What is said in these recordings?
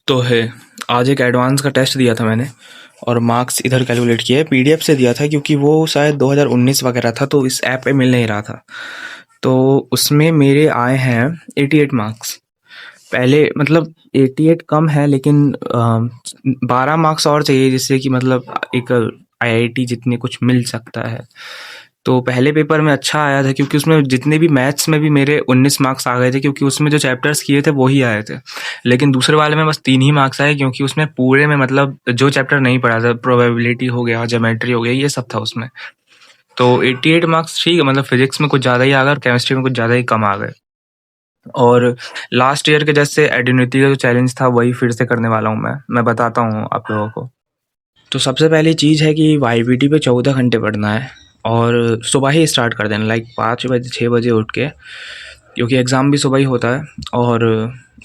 तो है, आज एक एडवांस का टेस्ट दिया था मैंने और मार्क्स इधर कैलकुलेट किए। पीडीएफ से दिया था क्योंकि वो शायद 2019 वगैरह था, तो इस ऐप पे मिल नहीं रहा था। तो उसमें मेरे आए हैं 88 मार्क्स। पहले मतलब 88 कम है, लेकिन 12 मार्क्स और चाहिए जिससे कि मतलब एक आईआईटी जितने कुछ मिल सकता है। तो पहले पेपर में अच्छा आया था क्योंकि उसमें जितने भी मैथ्स में भी मेरे 19 मार्क्स आ गए थे, क्योंकि उसमें जो चैप्टर्स किए थे वो ही आए थे। लेकिन दूसरे वाले में बस 3 ही मार्क्स आए, क्योंकि उसमें पूरे में मतलब जो चैप्टर नहीं पढ़ा था, प्रोबेबिलिटी हो गया, ज्योमेट्री हो गया, ये सब था उसमें। तो 88 मार्क्स ठीक है, मतलब फिजिक्स में कुछ ज़्यादा ही आ गए और केमिस्ट्री में कुछ ज़्यादा ही कम आ गए। और लास्ट ईयर के जैसे एडिनिटी का जो चैलेंज था वही फिर से करने वाला हूँ मैं बताता हूँ आप लोगों को। तो सबसे पहली चीज़ है कि वाईपीटी पे 14 घंटे पढ़ना है और सुबह ही स्टार्ट कर देना, लाइक 5 बजे 6 बजे उठ के, क्योंकि एग्ज़ाम भी सुबह ही होता है। और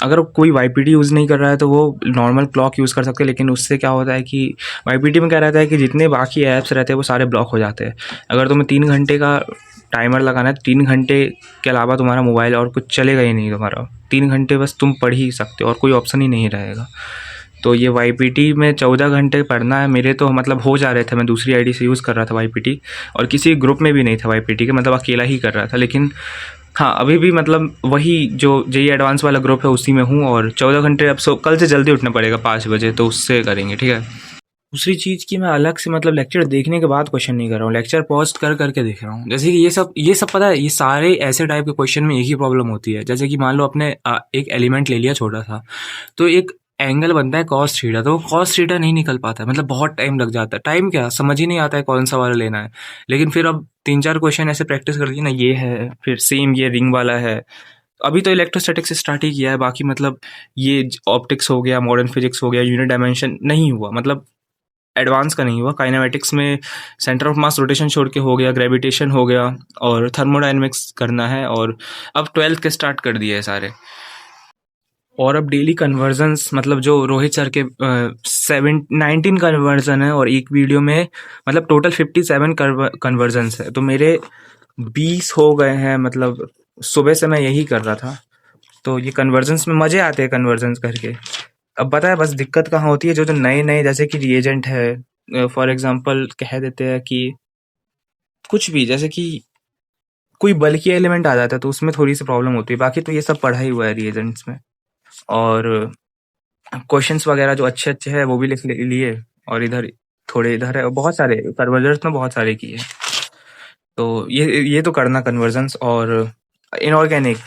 अगर कोई वाईपीटी यूज़ नहीं कर रहा है तो वो नॉर्मल क्लॉक यूज़ कर सकते हैं, लेकिन उससे क्या होता है कि वाईपीटी में क्या रहता है कि जितने बाकी ऐप्स रहते हैं वो सारे ब्लॉक हो जाते हैं। अगर तुम्हें 3 घंटे का टाइमर लगाना है तो 3 घंटे के अलावा तुम्हारा मोबाइल और कुछ चलेगा ही नहीं तुम्हारा। 3 घंटे बस तुम पढ़ ही सकते हो और कोई ऑप्शन ही नहीं रहेगा। तो ये वाईपीटी में 14 घंटे पढ़ना है। मेरे तो मतलब हो जा रहे थे, मैं दूसरी आईडी से यूज़ कर रहा था वाईपीटी, और किसी ग्रुप में भी नहीं था वाईपीटी के, मतलब अकेला ही कर रहा था। लेकिन हाँ, अभी भी मतलब वही जो जेईई एडवांस वाला ग्रुप है उसी में हूँ, और 14 घंटे अब कल से जल्दी उठना पड़ेगा 5 बजे, तो उससे करेंगे, ठीक है। दूसरी चीज़ कि मैं अलग से मतलब लेक्चर देखने के बाद क्वेश्चन नहीं कर रहा हूँ, लेक्चर पॉज कर करके देख रहा हूँ। जैसे कि ये सब पता है, ये सारे ऐसे टाइप के क्वेश्चन में एक ही प्रॉब्लम होती है। जैसे कि मान लो आपने एक एलिमेंट ले लिया छोटा सा, तो एक एंगल बनता है कॉस थीटा, तो कॉस थीटा नहीं निकल पाता है, मतलब बहुत टाइम लग जाता है। टाइम क्या, समझ ही नहीं आता है कौन सा वाला लेना है। लेकिन फिर अब 3-4 क्वेश्चन ऐसे प्रैक्टिस कर लिए ना, ये है, फिर सेम ये रिंग वाला है। अभी तो इलेक्ट्रोस्टैटिक्स स्टार्ट ही किया है, बाकी मतलब ये ऑप्टिक्स हो गया, मॉडर्न फिजिक्स हो गया, यूनिट डायमेंशन नहीं हुआ, मतलब एडवांस का नहीं हुआ। काइनेमेटिक्स में सेंटर ऑफ मास रोटेशन छोड़ के हो गया, ग्रेविटेशन हो गया, और थर्मोडायनेमिक्स करना है। और अब 12th के स्टार्ट कर दिए है सारे। और अब डेली कन्वर्जन्स, मतलब जो रोहित सर के 19 कन्वर्जन है, और एक वीडियो में मतलब टोटल 57 कन्वर्जन्स है, तो मेरे 20 हो गए हैं। मतलब सुबह से मैं यही कर रहा था। तो ये कन्वर्जन्स में मज़े आते हैं कन्वर्जन्स करके। अब पता है बस दिक्कत कहाँ होती है, जो जो नए नए जैसे कि रिएजेंट है, फॉर एग्जांपल कह देते हैं कि कुछ भी, जैसे कि कोई बल्कि एलिमेंट आ जाता है तो उसमें थोड़ी सी प्रॉब्लम होती है। बाकी तो ये सब पढ़ा ही हुआ है रिएजेंट्स में। और क्वेश्चंस वगैरह जो अच्छे अच्छे हैं वो भी लिख लिए, और इधर थोड़े इधर है, और बहुत सारे कन्वर्जन्स में बहुत सारे किए। तो ये तो करना कन्वर्जन्स। और इनऑर्गेनिक,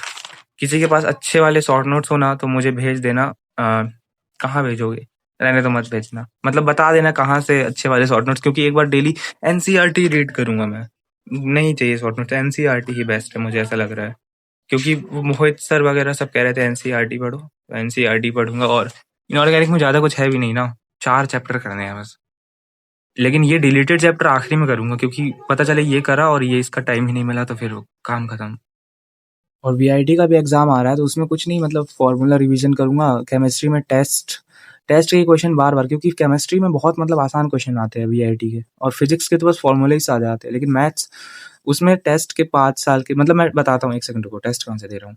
किसी के पास अच्छे वाले शॉर्ट नोट्स हो ना तो मुझे भेज देना। कहाँ भेजोगे, रहने तो मत भेजना, मतलब बता देना कहाँ से अच्छे वाले शॉर्ट नोट्स, क्योंकि एक बार डेली एनसीईआरटी रीड करूंगा मैं। नहीं चाहिए शॉर्ट नोट्स, एनसीईआरटी ही बेस्ट है, मुझे ऐसा लग रहा है। क्योंकि वो मोहित सर वगैरह सब कह रहे थे एनसीईआरटी पढ़ो, तो एनसीईआरटी पढ़ूंगा। और इनऑर्गेनिक में ज़्यादा कुछ है भी नहीं ना, 4 चैप्टर करने हैं बस। लेकिन ये डिलीटेड चैप्टर आखिरी में करूंगा, क्योंकि पता चले ये करा और ये इसका टाइम ही नहीं मिला तो फिर काम खत्म। और वीआईटी का भी एग्जाम आ रहा है, तो उसमें कुछ नहीं, मतलब फॉर्मूला रिवीजन करूंगा। केमिस्ट्री में टेस्ट टेस्ट के क्वेश्चन बार बार, क्योंकि केमिस्ट्री में बहुत मतलब आसान क्वेश्चन आते हैं वीआईटी के, और फिजिक्स के तो बस फॉर्मूले ही से आ जाते हैं। लेकिन मैथ्स, उसमें टेस्ट के 5 साल के, मतलब मैं बताता हूँ, एक सेकंड को, टेस्ट कौन से दे रहा हूँ।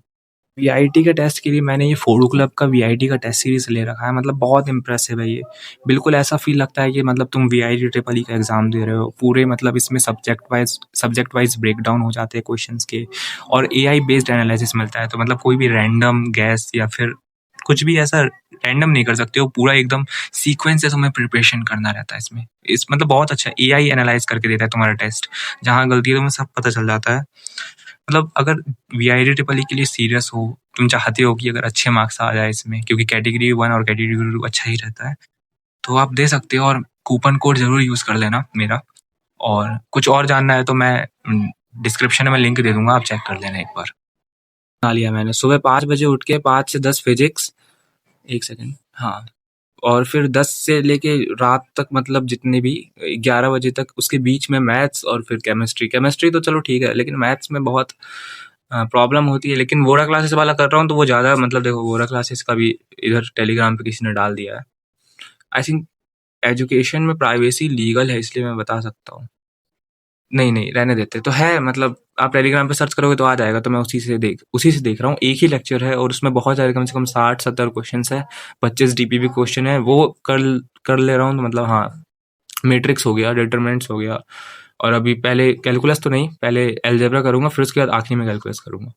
वीआईटी के टेस्ट के लिए मैंने ये फोडो क्लब का वीआईटी का टेस्ट सीरीज ले रखा है, मतलब बहुत इंप्रेसिव है ये। बिल्कुल ऐसा फील लगता है कि मतलब तुम वीआईटी ट्रिपल ई का एग्जाम दे रहे हो पूरे, मतलब इसमें सब्जेक्ट वाइज ब्रेक डाउन हो जाते हैं क्वेश्चंस के, और एआई बेस्ड एनालिसिस मिलता है। तो मतलब कोई भी रैंडम गैस या फिर कुछ भी ऐसा रैंडम नहीं कर सकते हो, पूरा एकदम सीक्वेंस से तुम्हें प्रिपरेशन करना रहता है इसमें। इस मतलब बहुत अच्छा एआई एनालाइज करके देता है तुम्हारा टेस्ट, जहाँ गलती है तुम्हें सब पता चल जाता है। मतलब अगर वीआईटी ट्रिपल ई के लिए सीरियस हो, तुम चाहते हो कि अगर अच्छे मार्क्स आ जाए इसमें, क्योंकि कैटेगरी 1 और कैटेगरी 2 अच्छा ही रहता है, तो आप दे सकते हो। और कूपन कोड जरूर यूज कर लेना मेरा। और कुछ और जानना है तो मैं डिस्क्रिप्शन में लिंक दे दूंगा, आप चेक कर लेना एक बार। बना लिया मैंने, सुबह 5 बजे उठ के 5 से 10 फिजिक्स, एक सेकेंड, हाँ, और फिर 10 से लेके रात तक, मतलब जितने भी 11 बजे तक, उसके बीच में मैथ्स, और फिर केमिस्ट्री। केमिस्ट्री तो चलो ठीक है, लेकिन मैथ्स में बहुत प्रॉब्लम होती है। लेकिन वोरा क्लासेस वाला कर रहा हूँ तो वो ज़्यादा, मतलब देखो वोरा क्लासेस का भी इधर टेलीग्राम पे किसी ने डाल दिया है। आई थिंक एजुकेशन में प्राइवेसी लीगल है, इसलिए मैं बता सकता हूँ। नहीं, नहीं, रहने देते। तो है मतलब आप टेलीग्राम पे सर्च करोगे तो आ जाएगा, तो मैं उसी से देख रहा हूँ। एक ही लेक्चर है और उसमें बहुत सारे कम से कम 60-70 क्वेश्चंस हैं, 25 डीपीबी क्वेश्चन है, वो कर कर ले रहा हूँ तो मतलब हाँ, मैट्रिक्स हो गया, डिटरमिनेंट्स हो गया और अभी पहले कैलकुलस तो नहीं, पहले अलजेब्रा करूँगा, फिर उसके बाद आखिरी में कैलकुलस करूँगा।